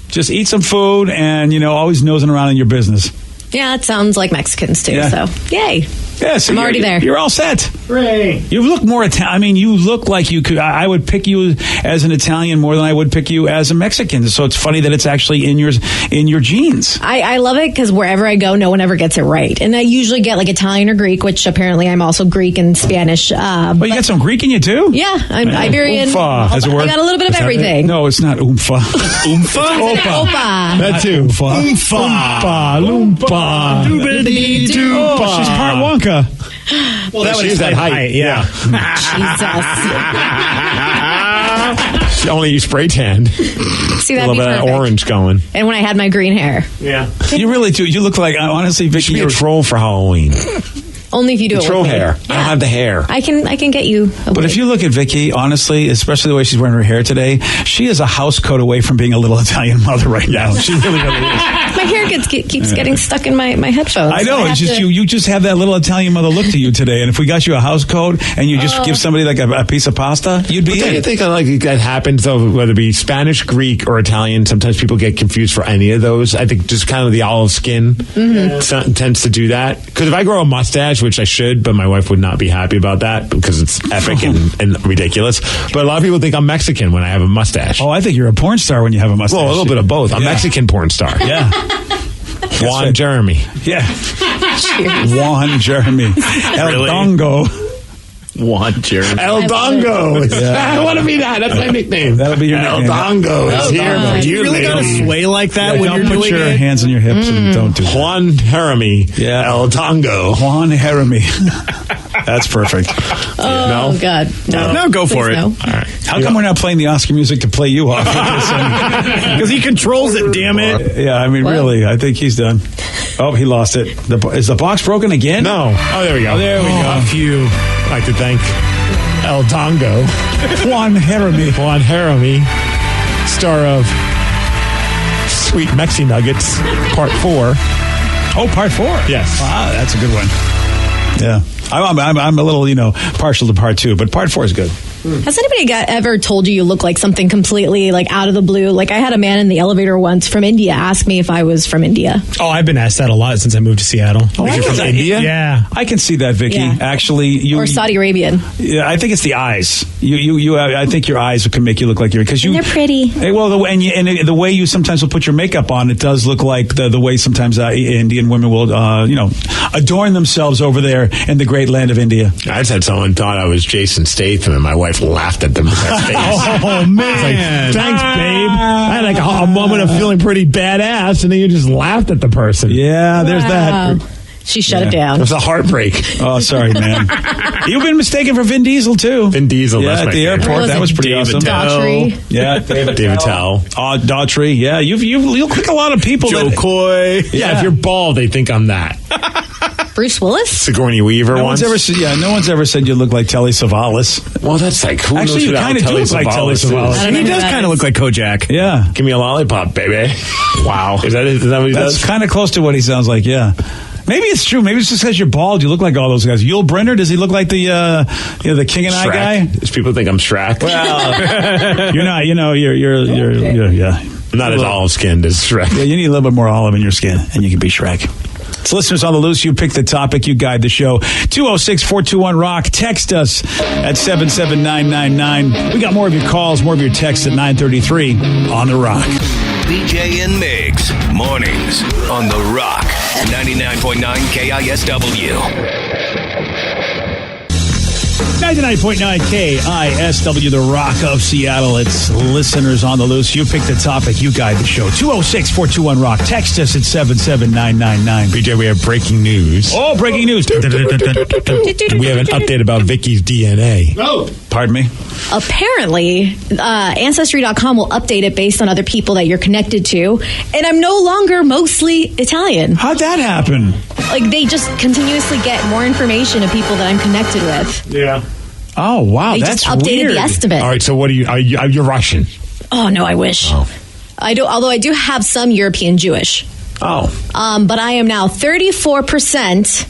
Just eat some food and always nosing around in your business. Yeah, it sounds like Mexicans too. Yeah. So yay. Yeah, so I'm already there. You're all set. Ray. You look more Italian. I mean, you look like you could. I would pick you as an Italian more than I would pick you as a Mexican. So it's funny that it's actually in your genes. I love it because wherever I go, no one ever gets it right. And I usually get Italian or Greek, which apparently I'm also Greek and Spanish. But you got some Greek in you too? Yeah, I'm Iberian. Oompa, as a word. I got a little bit of Is that everything. it? No, it's not oomfa. Oomfa? Opa. That too. Oomfa. Loompa. Doobie-doo-pa. Oh, she's part Wonka. Well, that she's that height. Yeah. Jesus. Only you spray tanned. See, A that'd little be bit of perfect. orange going. And when I had my green hair. Yeah. You really do. You look like, honestly, You Vicky, should be a you're troll for Halloween. Only if you do it Troll with me. hair. I don't have the hair. I can get you. But if you look at Vicky, honestly, especially the way she's wearing her hair today, she is a house coat away from being a little Italian mother right now. She really is. my hair keeps getting stuck in my headphones. I know. So It's have just to- you just have that little Italian mother look to you today. And if we got you a house coat and you just give somebody like a piece of pasta, you'd be Don't in. you think that happens though, whether it be Spanish, Greek, or Italian? Sometimes people get confused for any of those. I think just kind of the olive skin tends to do that. Because if I grow a mustache, which I should, but my wife would not be happy about that because it's epic and ridiculous. But a lot of people think I'm Mexican when I have a mustache. Oh, I think you're a porn star when you have a mustache. Well, a little bit of both. I'm Yeah. Mexican porn star. Yeah. Juan right. Jeremy. Yeah. Juan Jeremy. El Really? Dongo. Juan Jeremy. El Dongo. I want to be that. That's my nickname. That'll be your El nickname. Dongo is here for you, You really gotta lady. sway like that when Don't you're put doing your it. hands on your hips and don't do that. Juan Jeremy. Yeah. El Dongo. Juan Jeremy. That's perfect. Oh No? God, no. No, go for Please it. no. All right. How come we're not playing the Oscar music to play you off? Because he controls it, damn it. Yeah, I mean, What? really, I think he's done. Oh, he lost it. Is the box broken again? No. Oh, there we go. there we go. Phew. I'd like to thank El Dongo. Juan Jeremy. Juan Jeremy, star of Sweet Mexi Nuggets, Part 4. Oh, part 4. Yes. Wow, that's a good one. Yeah. I'm a little, partial to part 2, but part 4 is good. Has anybody ever told you look like something completely like out of the blue? Like I had a man in the elevator once from India ask me if I was from India. Oh, I've been asked that a lot since I moved to Seattle. Oh, You're from India? Yeah. I can see that, Vicky. Yeah. Actually, Or Saudi Arabian. Yeah, I think it's the eyes. I think your eyes can make you look like because And they're pretty. Well, the way you sometimes will put your makeup on, it does look like the way sometimes Indian women will, adorn themselves over there in the great land of India. I just had someone thought I was Jason Statham, and my wife laughed at them with her face. Oh man! Thanks, babe. I had like a moment of feeling pretty badass, and then you just laughed at the person. Yeah, there's Wow. that. She shut it It down. was a heartbreak. Oh, sorry, man. You've been mistaken for Vin Diesel too. Vin Diesel, yeah, that's at my the favorite. airport. That was pretty awesome. Daughtry. Yeah, David Tell. Daughtry. Yeah, you'll click a lot of people. Joe Coy. Yeah, if you're bald, they think I'm that. Bruce Willis? Sigourney Weaver No once. no one's ever said you look like Telly Savalas. Well, that's like, who Actually, knows you who kind of do look like Telly I Savalas. don't know He who does that kind is. of look like Kojak. Yeah, Give me a lollipop, baby. Wow. Is that what he that's does? kind of close to what he sounds like. Yeah. Maybe it's true. Maybe it's just because you're bald. You look like all those guys. Yul Brynner, does he look like the King and I guy? Does people think I'm Shrek? Well, you're not. You're yeah. I'm not as olive-skinned as Shrek. Yeah, you need a little bit more olive in your skin, and you can be Shrek. So listeners on the loose, you pick the topic, you guide the show. 206-421-ROCK. Text us at 77999. We got more of your calls, more of your texts at 933 on The Rock. BJ and Migs, mornings on The Rock, 99.9 KISW. 99.9 KISW, The Rock of Seattle. It's listeners on the loose. You pick the topic, you guide the show. 206-421-ROCK. Text us at 77999. BJ, we have breaking news. Oh, breaking news. We have an update about Vicky's DNA. Oh, pardon me. Apparently, Ancestry.com will update it based on other people that you're connected to. And I'm no longer mostly Italian. How'd that happen? Like, they just continuously get more information of people that I'm connected with. Yeah. Oh, wow. They That's just updated weird. the estimate. All right, so what are you're Russian? Oh, no, I wish. I do, although I do have some European Jewish. Oh. But I am now 34%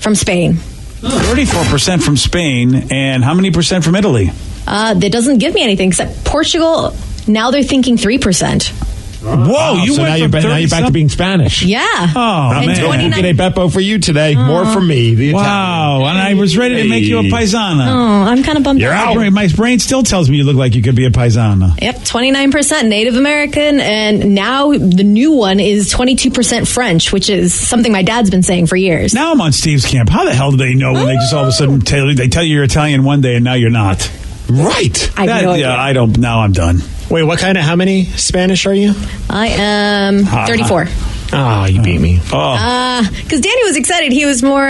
from Spain. 34% from Spain, and how many percent from Italy? That doesn't give me anything except Portugal. Now they're thinking 3%. Whoa, you so went now you're, from now you're back to being Spanish. Yeah. Oh, And man. 29 Get a Beppo for you today. More from me, the Wow, and I was ready to make you a paisana. Oh, I'm kind of bummed You're out. out. My brain still tells me you look like you could be a paisana. Yep, 29% Native American, and now the new one is 22% French, which is something my dad's been saying for years. Now I'm on Steve's camp. How the hell do they know when they just all of a sudden tell you you're Italian one day and now you're not? Right. I have no idea. I don't. Now I'm done. Wait, how many Spanish are you? I am 34. Oh, you beat me. Because Danny was excited. He was more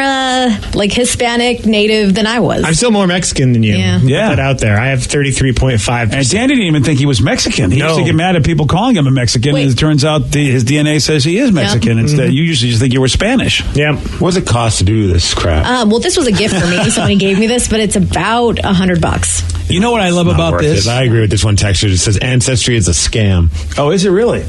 like Hispanic native than I was. I'm still more Mexican than you. Yeah. Put Yeah. that out there. I have 33.5%. And Dan didn't even think he was Mexican. He No. used to get mad at people calling him a Mexican. Wait. And it turns out his DNA says he is Mexican. Instead, you usually just think you were Spanish. Yeah. What does it cost to do this crap? Well, this was a gift for me. Somebody gave me this, but it's about $100. You know what I love about Worth this? it. I agree with this one texter that says Ancestry is a scam. Oh, is it really?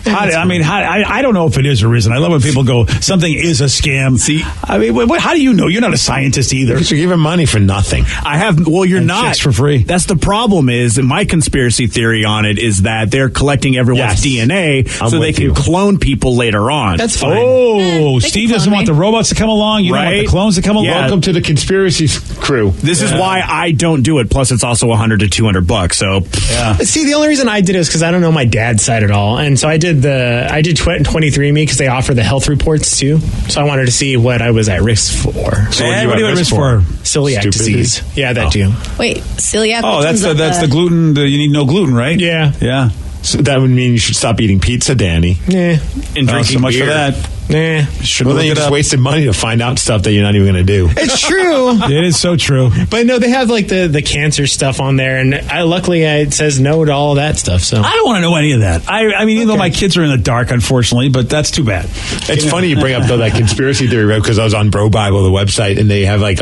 I don't know if it is a reason. I love when people go, something is a scam. See, I mean, how do you know? You're not a scientist either. Because you're giving money for nothing. You're And not. chicks for free. That's the problem is, my conspiracy theory on it is that they're collecting everyone's Yes. DNA I'm so they with can you. clone people later on. That's fine. Oh, they can Steve clone doesn't want me. the robots to come along. You don't want the Right? clones to come along. Yeah. Welcome to the conspiracy crew. This is why I don't do it. Plus, it's also $100 to $200. So, Yeah. See, the only reason I did it is because I don't know my dad's side at all, and so I did 23andMe because they offer the health reports too. So I wanted to see what I was at risk for. So And what are you at risk for? Celiac Stupidity. disease. Yeah, that too. Wait, celiac. Oh, which that's one's the gluten. You need no gluten, right? Yeah. Yeah. So that would mean you should stop eating pizza, Danny. Yeah. and Oh, drinking so much beer. for that. Nah. Should Well, look then you it just up. wasted money to find out stuff that you're not even going to do. It's true. It is so true. But no, they have like the cancer stuff on there, and luckily it says no to all of that stuff. So I don't want to know any of that. I mean, even though my kids are in the dark, unfortunately, but that's too bad. It's funny you bring up though that conspiracy theory, right? Because I was on Bro Bible, the website, and they have like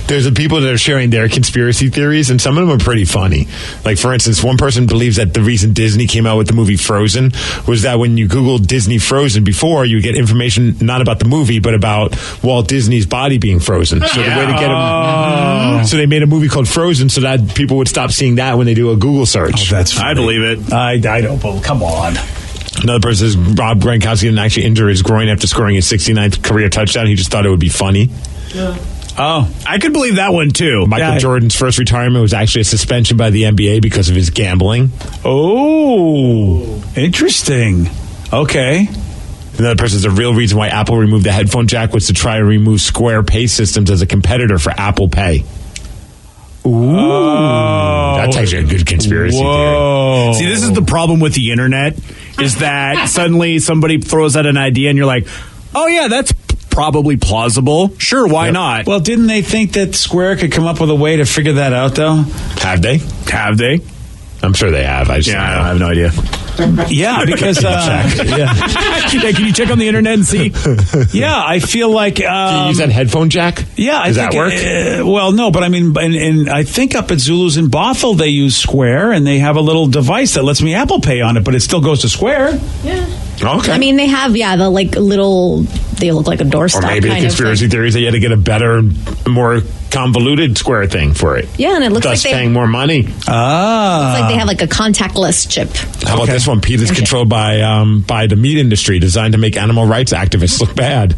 there's the people that are sharing their conspiracy theories, and some of them are pretty funny. Like for instance, one person believes that the reason Disney came out with the movie Frozen was that when you Googled Disney Frozen before, you get information information not about the movie, but about Walt Disney's body being frozen. So the way to get him, so they made a movie called Frozen, so that people would stop seeing that when they do a Google search. That's funny. I believe it. I don't. Well, come on. Another person says Rob Gronkowski didn't actually injure his groin after scoring his 69th career touchdown. He just thought it would be funny. Oh, I could believe that one too. Michael Jordan's first retirement was actually a suspension by the NBA because of his gambling. Oh, interesting. Okay. Another person says the real reason why Apple removed the headphone jack was to try to remove Square Pay Systems as a competitor for Apple Pay. Ooh. That's actually a good conspiracy theory. See, this is the problem with the internet, is that suddenly somebody throws out an idea and you're like, oh yeah, that's probably plausible. Sure, why not? Well, didn't they think that Square could come up with a way to figure that out, though? Have they? Have they? I'm sure they have. I have no idea. Yeah, because can you check on the internet and see? Yeah, I feel like can you use that headphone jack? Yeah, does that work? Well, no, but I mean, and I think up at Zulu's in Bothell they use Square, and they have a little device that lets me Apple Pay on it, but it still goes to Square. Yeah. Okay. I mean, they have the like little. They look like a doorstop. Or maybe the conspiracy theory is that you had to get a better, more convoluted Square thing for it. Yeah, and it looks thus like paying more money. Looks like they have like a contactless chip. How about this one? Pete is controlled by the meat industry, designed to make animal rights activists look bad.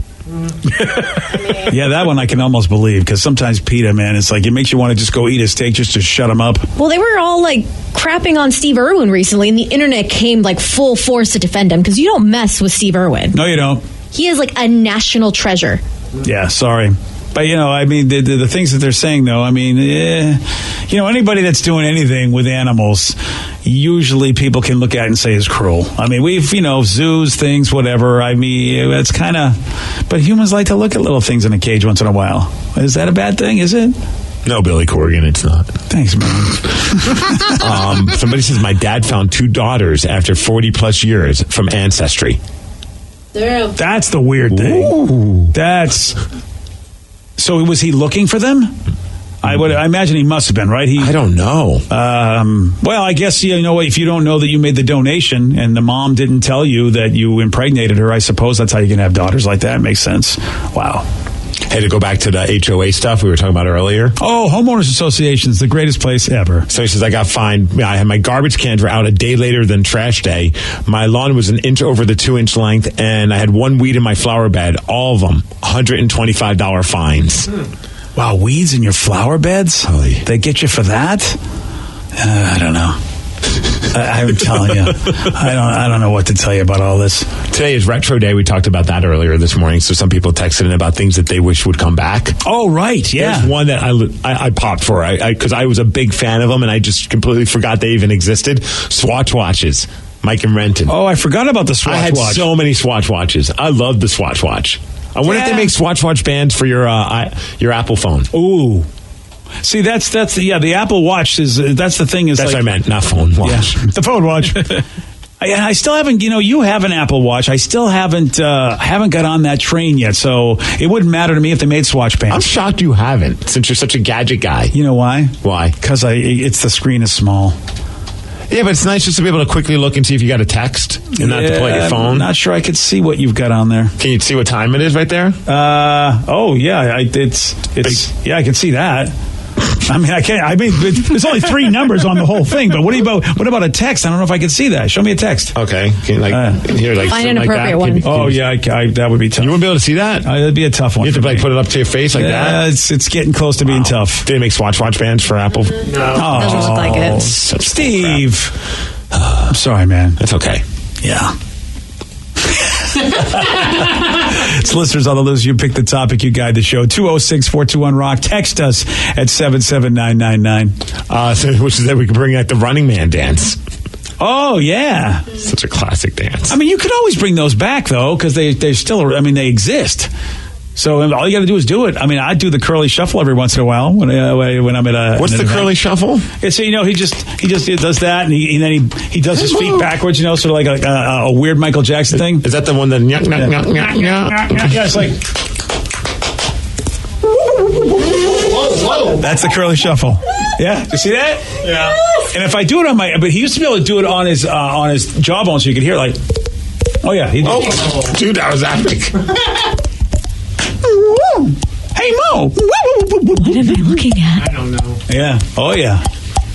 Yeah, that one I can almost believe, because sometimes PETA, man, it's like it makes you want to just go eat a steak just to shut them up. Well, they were all like crapping on Steve Irwin recently, and the internet came like full force to defend him, because you don't mess with Steve Irwin. No, you don't. He is like a national treasure. Yeah, sorry. But, I mean, the things that they're saying, though, I mean, anybody that's doing anything with animals, usually people can look at it and say is cruel. I mean, we've, zoos, things, whatever. I mean, it's kind of, but humans like to look at little things in a cage once in a while. Is that a bad thing? Is it? No, Billy Corgan, it's not. Thanks, man. Somebody says my dad found 2 daughters after 40 plus years from Ancestry. That's the weird thing. Ooh. So was he looking for them? I imagine he must have been, right? I don't know. Well, I guess, if you don't know that you made the donation and the mom didn't tell you that you impregnated her, I suppose that's how you can have daughters like that. Makes sense. Wow. Hey, to go back to the HOA stuff we were talking about earlier. Oh, homeowners associations, the greatest place ever. So he says, I got fined. I had my garbage cans were out a day later than trash day. My lawn was an inch over the 2-inch length, and I had 1 weed in my flower bed. All of them, $125 fines. Wow, weeds in your flower beds? They get you for that? I don't know. I'm telling you, I don't know what to tell you about all this. Today is Retro Day. We talked about that earlier this morning. So some people texted in about things that they wish would come back. Oh, right, yeah. There's one that I popped for because I was a big fan of them, and I just completely forgot they even existed. Swatch watches, Mike and Renton. Oh, I forgot about the Swatch watch. I had so many Swatch watches. I love the Swatch watch. I wonder if they make Swatch watch bands for your Apple phone. Ooh. See, that's the Apple Watch that's the thing is that's what I meant, not phone watch. Yeah, the phone watch. I still haven't, you have an Apple Watch. I still haven't got on that train yet, so it wouldn't matter to me if they made Swatch bands. I'm shocked you haven't, since you're such a gadget guy. You know why? Why? Because the screen is small. Yeah, but it's nice just to be able to quickly look and see if you got a text and not to pull out your phone. I'm not sure I could see what you've got on there. Can you see what time it is right there? Oh yeah, yeah, I can see that. I mean, I can't. I mean, there's only 3 numbers on the whole thing. But what about a text? I don't know if I can see that. Show me a text. Okay, find an appropriate one. Oh yeah, that would be tough. You wouldn't be able to see that. That'd be a tough one. You have to put it up to your face like that. It's getting close to being tough. Did they make Swatch watch bands for Apple? No, doesn't look like it. Steve, I'm sorry, man. That's okay. Yeah. It's listeners on the list. You pick the topic, you guide the show. 206-421-ROCK. Text us at 77999. Which is that we can bring out the Running Man dance. Oh, yeah. Such a classic dance. I mean, you could always bring those back, though, because they still, they exist. So all you got to do is do it. I mean, I do the curly shuffle every once in a while when I'm at a. What's the curly shuffle? It's he does that and then he does his feet backwards. Sort of like a weird Michael Jackson thing. Is that the one that? Yeah, it's like. That's the curly shuffle. Yeah, you see that? Yeah. And if I do it but he used to be able to do it on his jawbone, so you could hear it like. Oh, yeah. He did. Oh, dude, that was epic. Hey, Mo. What am I looking at? I don't know. Yeah. Oh, yeah.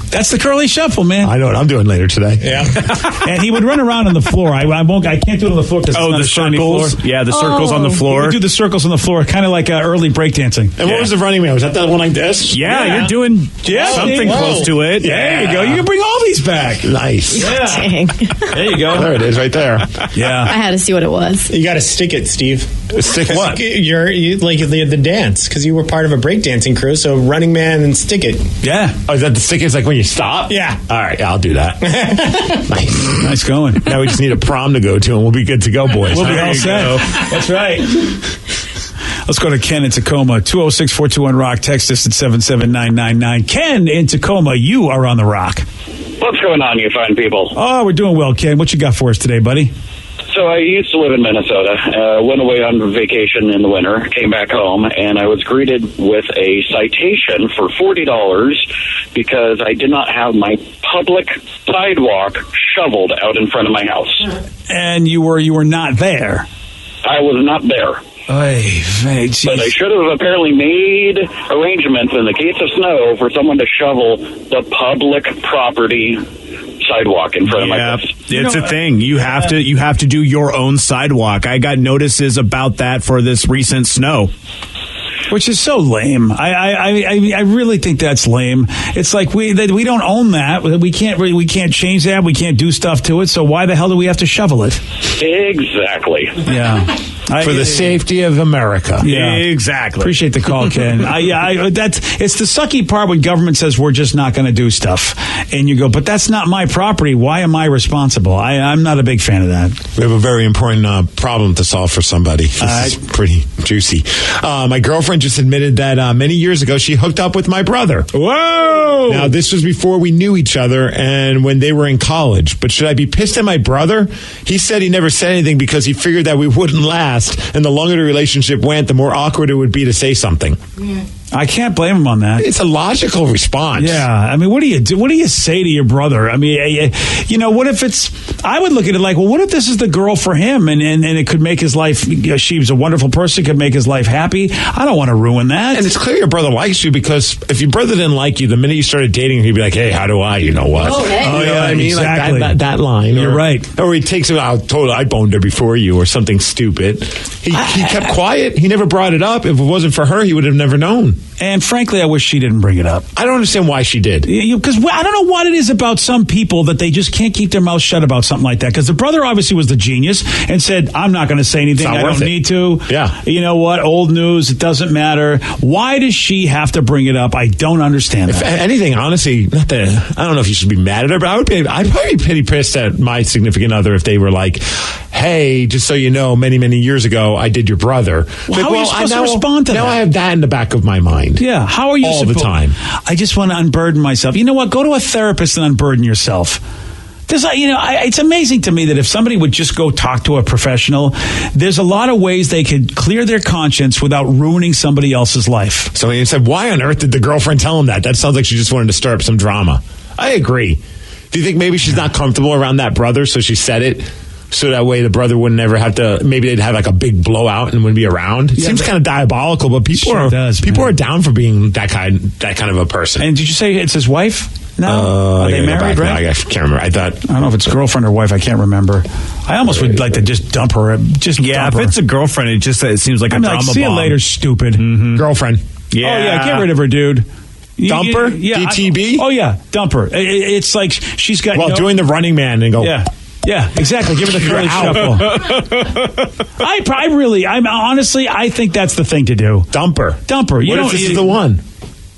That's the curly shuffle, man. I know what I'm doing later today. Yeah. And he would run around on the floor. I can't do it on the floor because Oh, the circles. Floor. Yeah, the circles on the He floor. would do the circles on the floor, kind of like early breakdancing. And what was the running man? Was that one like this? Yeah, you're doing something Whoa. close to it. There you go. You can bring all these back. Nice. Dang. There you go. There it is, right there. I Yeah. had to see what it was. You got to stick it, Steve. Stick what? You like the dance because you were part of a breakdancing crew. So Running Man and Stick It. Yeah. Oh, is that the stick? It's like when you stop? Yeah. All right, I'll do that. Nice. Nice going. Now we just need a prom to go to, and we'll be good to go, boys. We'll be There all you set. go. That's right. Let's go to Ken in Tacoma. 206-421-ROCK. Text us at 77999. Ken in Tacoma, you are on the Rock. What's going on, you fine people? Oh, we're doing well, Ken. What you got for us today, buddy? So I used to live in Minnesota, went away on vacation in the winter, came back home, and I was greeted with a citation for $40 because I did not have my public sidewalk shoveled out in front of my house. And you were not there. I was not there. Hey, But I should have apparently made arrangements in the case of snow for someone to shovel the public property sidewalk in front of my house. It's a thing. You have to do your own sidewalk. I got notices about that for this recent snow. Which is so lame. I really think that's lame. It's like we don't own that. We can't change that. We can't do stuff to it. So why the hell do we have to shovel it? Exactly. Yeah. For the safety of America. Yeah, exactly. Appreciate the call, Ken. It's the sucky part when government says we're just not going to do stuff, and you go, but that's not my property. Why am I responsible? I'm not a big fan of that. We have a very important problem to solve for somebody. This is pretty juicy. My girlfriend just admitted that many years ago she hooked up with my brother. Whoa! Now, this was before we knew each other and when they were in college. But should I be pissed at my brother? He said he never said anything because he figured that we wouldn't last. And the longer the relationship went, the more awkward it would be to say something. I can't blame him on that. It's a logical response. Yeah, I mean, what do you do? What do you say to your brother? I mean, what if it's? I would look at it like, well, what if this is the girl for him, and it could make his life? She's a wonderful person, could make his life happy. I don't want to ruin that. And it's clear your brother likes you because if your brother didn't like you, the minute you started dating, he'd be like, "Hey, how do I? You know what? Oh, hey. You know what I mean? Exactly. Like that line. You're right. Or he takes it out. Totally, I boned her before you, or something stupid. He kept quiet. He never brought it up. If it wasn't for her, he would have never known. And frankly, I wish she didn't bring it up. I don't understand why she did. Because I don't know what it is about some people that they just can't keep their mouth shut about something like that. Because the brother obviously was the genius and said, I'm not going to say anything. I don't need to. Yeah. You know what? Old news. It doesn't matter. Why does she have to bring it up? I don't understand If that. anything, honestly, not that I don't know if you should be mad at her, but I'd probably be pretty pissed at my significant other if they were like, hey, just so you know, many, many years ago, I did your brother. Well, how are you supposed to respond to that? Now I have that in the back of my mind. Yeah. How are you all the time? I just want to unburden myself. You know what? Go to a therapist and unburden yourself. It's amazing to me that if somebody would just go talk to a professional, there's a lot of ways they could clear their conscience without ruining somebody else's life. So he said, why on earth did the girlfriend tell him that? That sounds like she just wanted to stir up some drama. I agree. Do you think maybe she's not comfortable around that brother, so she said it? So that way the brother wouldn't ever have to, maybe they'd have like a big blowout and wouldn't be around. It seems kind of diabolical, but people are down for being that kind of a person. And did you say it's his wife? No, are they married? Right? I can't remember. I don't know if it's girlfriend or wife. I can't remember. I almost would like to just dump her. If it's a girlfriend, it seems like a drama bomb. See you later, stupid girlfriend. Yeah. Oh yeah, get rid of her, dude. Dump her? DTB? Dump her. It's like she's got. Doing the running man and go. Yeah, exactly. Give her the curly shuffle. I think that's the thing to do. Dump her. You what if this is the one?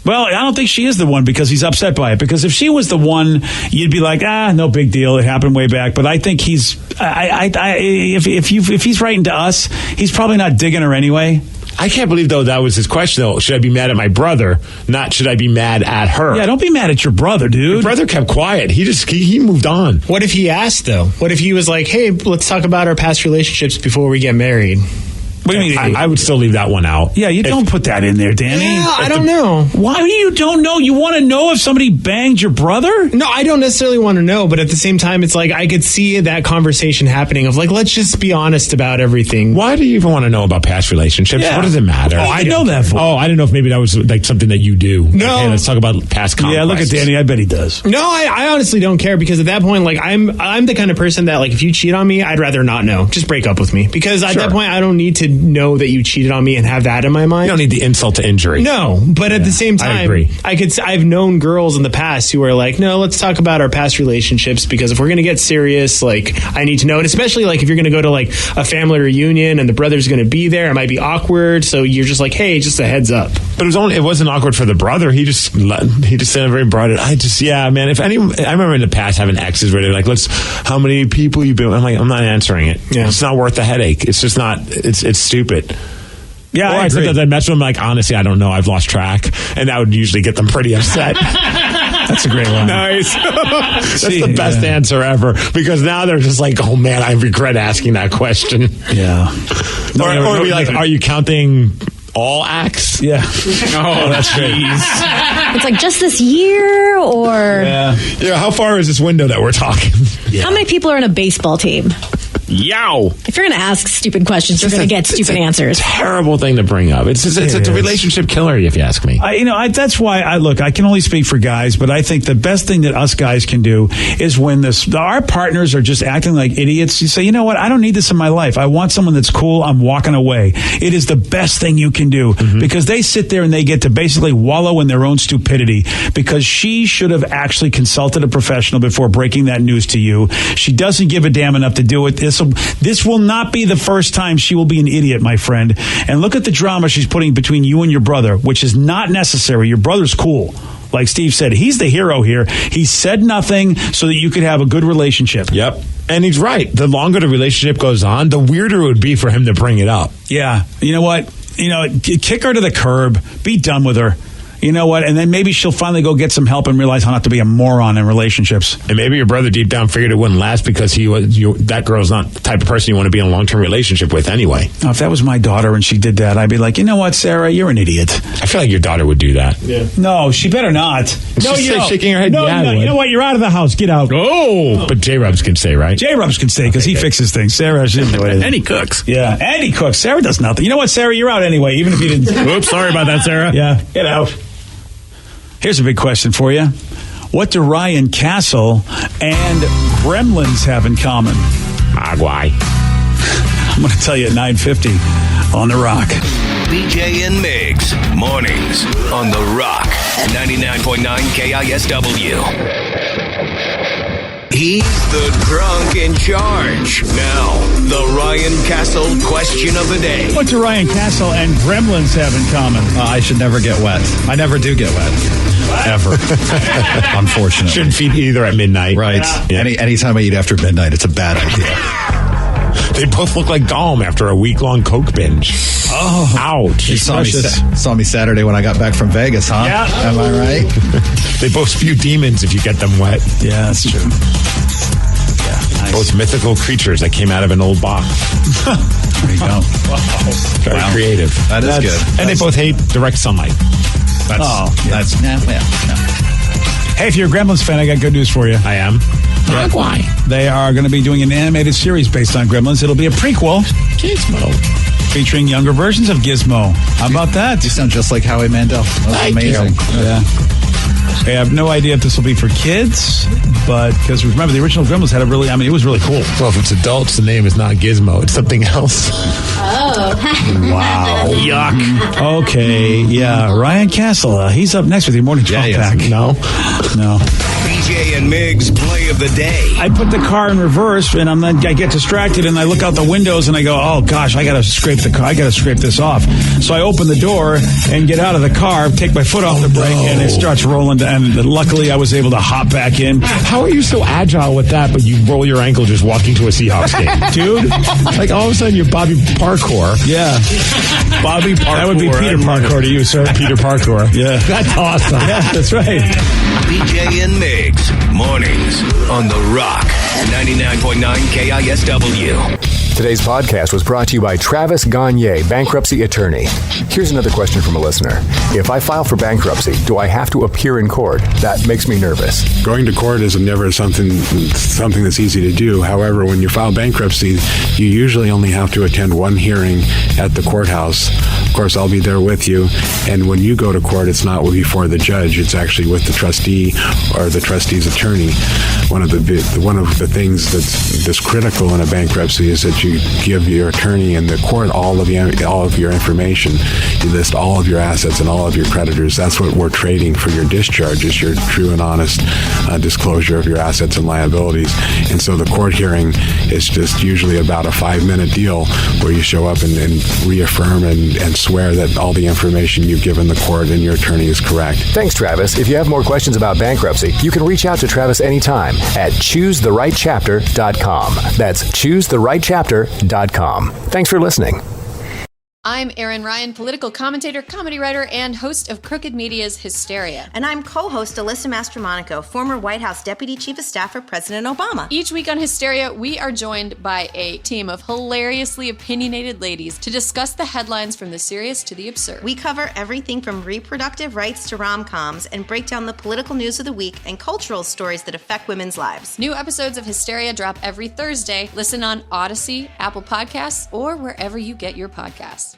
Well, I don't think she is the one because he's upset by it. Because if she was the one, you'd be like, no big deal. It happened way back. But I think if he's writing to us, he's probably not digging her anyway. I can't believe, though, that was his question, though. Should I be mad at my brother? Not should I be mad at her? Yeah, don't be mad at your brother, dude. Your brother kept quiet. He moved on. What if he asked, though? What if he was like, hey, let's talk about our past relationships before we get married? What do you mean? I would still leave that one out. Yeah, you don't put that in there, Danny. Yeah, I don't know. Why you don't know? You want to know if somebody banged your brother? No, I don't necessarily want to know, but at the same time, it's like I could see that conversation happening of like, let's just be honest about everything. Why do you even want to know about past relationships? Yeah. What does it matter? Oh, I know that for. Oh, I didn't know if maybe that was like something that you do. No. Like, hey, let's talk about past conquests. Yeah, look at Danny. I bet he does. No, I honestly don't care because at that point, like I'm the kind of person that like if you cheat on me, I'd rather not know. Just break up with me because at that point, I don't need to know that you cheated on me and have that in my mind. You don't need the insult to injury. No, but at the same time, I agree. I've known girls in the past who are like, no, let's talk about our past relationships because if we're gonna get serious, like I need to know, and especially like if you're gonna go to like a family reunion and the brother's gonna be there, it might be awkward. So you're just like, hey, just a heads up. But it wasn't awkward for the brother. He just never even brought it. Man. I remember in the past having exes where they're like, how many people you been? I'm like, I'm not answering it. Yeah. It's not worth the headache. It's just not. It's stupid. Yeah, I sometimes I'd mess with them like, honestly, I don't know. I've lost track. And that would usually get them pretty upset. That's a great one. Nice. That's the best answer ever. Because now they're just like, oh, man, I regret asking that question. Yeah. Or be like, are you counting all acts? Yeah. Oh, that's great. It's like just this year or... Yeah, how far is this window that we're talking? Yeah. How many people are in a baseball team? Yow! If you're going to ask stupid questions, you're going to get stupid answers. Terrible thing to bring up. It's a relationship killer, if you ask me. That's why I can only speak for guys, but I think the best thing that us guys can do is when our partners are just acting like idiots, you say, you know what? I don't need this in my life. I want someone that's cool. I'm walking away. It is the best thing you can do because they sit there and they get to basically wallow in their own stupidity because she should have actually consulted a professional before breaking that news to you. She doesn't give a damn enough to do it. This will not be the first time she will be an idiot, my friend. And look at the drama she's putting between you and your brother, which is not necessary. Your brother's cool. Like Steve said, he's the hero here. He said nothing so that you could have a good relationship. Yep. And he's right. The longer the relationship goes on, the weirder it would be for him to bring it up. Yeah. You know what? Kick her to the curb. Be done with her. You know what? And then maybe she'll finally go get some help and realize how not to be a moron in relationships. And maybe your brother deep down figured it wouldn't last because that girl's not the type of person you want to be in a long-term relationship with anyway. Now, if that was my daughter and she did that, I'd be like, you know what, Sarah, you're an idiot. I feel like your daughter would do that. Yeah. No, she better not. No, you're shaking her head. No, you know what? You're out of the house. Get out. Oh, but J-Rubs can stay, right? J-Rubs can stay because he fixes things. Sarah shouldn't do anything. And he cooks. Yeah, and he cooks. Sarah does nothing. You know what, Sarah? You're out anyway, even if you didn't. Oops, sorry about that, Sarah. Yeah, get out. Here's a big question for you. What do Ryan Castle and Gremlins have in common? Why? I'm going to tell you at 9:50 on The Rock. BJ and Migs, mornings on The Rock, 99.9 KISW. He's the drunk in charge. Now, the Ryan Castle question of the day. What do Ryan Castle and Gremlins have in common? I should never get wet. I never do get wet. Ever. Unfortunately. Shouldn't feed either at midnight. Right. Yeah. Anytime I eat after midnight, it's a bad idea. They both look like Gollum after a week-long Coke binge. Oh. Ouch. You saw me Saturday when I got back from Vegas, huh? Yeah. Am I right? They both spew demons if you get them wet. Yeah, that's true. Yeah, nice. Both mythical creatures that came out of an old box. There you go. Very creative. That's good. And they both hate direct sunlight. Hey, if you're a Gremlins fan, I got good news for you. I am. Yeah. Why? They are going to be doing an animated series based on Gremlins. It'll be a prequel. Gizmo. Featuring younger versions of Gizmo. How about that? You sound just like Howie Mandel. That was amazing. Yeah. I have no idea if this will be for kids, but because remember, the original Gremlins had it was really cool. Well, if it's adults, the name is not Gizmo. It's something else. Oh. Wow. Yuck. Okay. Yeah. Ryan Castle, he's up next with your morning 12 pack. No. BJ and Migs play of the day. I put the car in reverse, and I get distracted, and I look out the windows, and I go, "Oh gosh, I got to scrape the car. I got to scrape this off." So I open the door and get out of the car, take my foot off the brake, and it starts rolling down. And luckily, I was able to hop back in. How are you so agile with that, but you roll your ankle just walking to a Seahawks game, dude? Like all of a sudden, you're Bobby Parkour. Yeah, Bobby Parkour. That would be Peter Parkour to you, sir. Peter Parkour. Yeah, that's awesome. Yeah, that's right. BJ and Migs, mornings on The Rock, 99.9 KISW. Today's podcast was brought to you by Travis Gagne, bankruptcy attorney. Here's another question from a listener. If I file for bankruptcy, do I have to appear in court? That makes me nervous. Going to court is never something that's easy to do. However, when you file bankruptcy, you usually only have to attend one hearing at the courthouse. Of course, I'll be there with you. And when you go to court, it's not before the judge. It's actually with the trustee or the trustee's attorney. One of the things that's critical in a bankruptcy is that you give your attorney and the court all of your information. You list all of your assets and all of your creditors. That's what we're trading for your discharge, is your true and honest disclosure of your assets and liabilities. And so the court hearing is just usually about a 5-minute deal where you show up and reaffirm and swear that all the information you've given the court and your attorney is correct. Thanks, Travis. If you have more questions about bankruptcy, you can reach out to Travis anytime at choosetherightchapter.com. That's choosetherightchapter.com. Thanks for listening. I'm Erin Ryan, political commentator, comedy writer, and host of Crooked Media's Hysteria. And I'm co-host Alyssa Mastromonaco, former White House Deputy Chief of Staff for President Obama. Each week on Hysteria, we are joined by a team of hilariously opinionated ladies to discuss the headlines from the serious to the absurd. We cover everything from reproductive rights to rom-coms and break down the political news of the week and cultural stories that affect women's lives. New episodes of Hysteria drop every Thursday. Listen on Odyssey, Apple Podcasts, or wherever you get your podcasts.